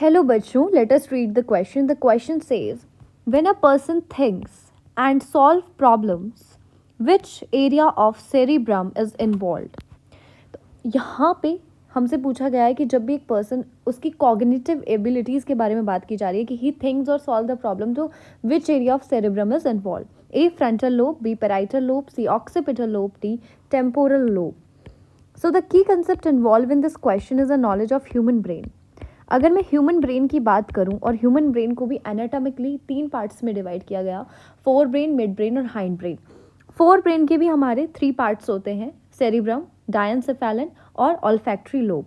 Hello बच्चों, let us read the question. The question says, when a person thinks and solve problems, which area of cerebrum is involved? यहाँ पे हमसे पूछा गया है कि जब भी एक पर्सन उसकी कॉग्निटिव एबिलिटीज़ के बारे में बात की जा रही है कि ही थिंक्स और सॉल्व द प्रॉब्लम, तो which area of cerebrum is involve? A frontal lobe, B parietal lobe, C occipital lobe, D temporal lobe. So the key concept involve in this question is a knowledge of human brain. अगर मैं human brain की बात करूं, और human brain को भी anatomically 3 parts में divide किया गया, फोर ब्रेन, मिड ब्रेन और हाइंड ब्रेन. फोर ब्रेन के भी हमारे 3 पार्ट्स होते हैं, सेरिब्रम, डायनसेफेलन और ऑल्फैक्टरी लोब.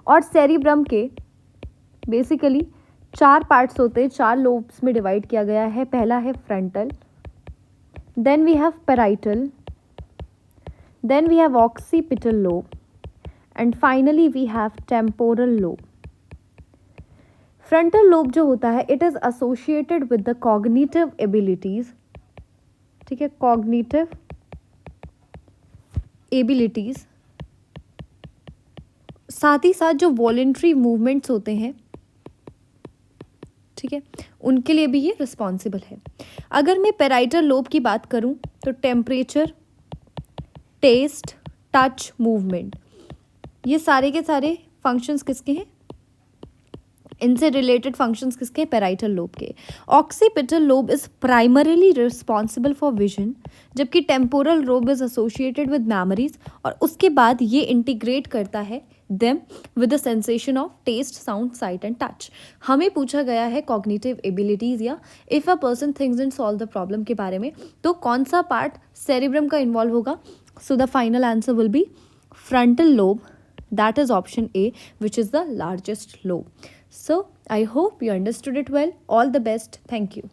और सेरिब्रम के बेसिकली 4 पार्ट्स होते हैं, 4 लोब्स में डिवाइड किया गया है. पहला है frontal, then we have parietal, then we have occipital lobe, and finally we have temporal lobe. Frontal lobe जो होता है, it is associated with the cognitive abilities. ठीक है, कॉग्निटिव एबिलिटीज, साथ ही साथ जो वॉलेंट्री मूवमेंट्स होते हैं, ठीक है, उनके लिए भी ये रिस्पॉन्सिबल है. अगर मैं पैराइटल लोब की बात करूं तो टेम्परेचर, टेस्ट, टच, मूवमेंट, ये सारे के सारे फंक्शंस किसके हैं? इनसे रिलेटेड फंक्शंस किसके? पैराइटल लोब के. Occipital lobe is primarily responsible for vision, जबकि temporal lobe is associated with memories, और उसके बाद ये इंटीग्रेट करता है them with the sensation of taste, sound, sight and touch. हमें पूछा गया है कॉग्निटिव एबिलिटीज या if a person thinks and solve the problem के बारे में, तो कौन सा पार्ट सेरिब्रम का इन्वॉल्व होगा? So the final answer will be frontal lobe, that is option A, which is the largest lobe. So I hope you understood it well. All the best. Thank you.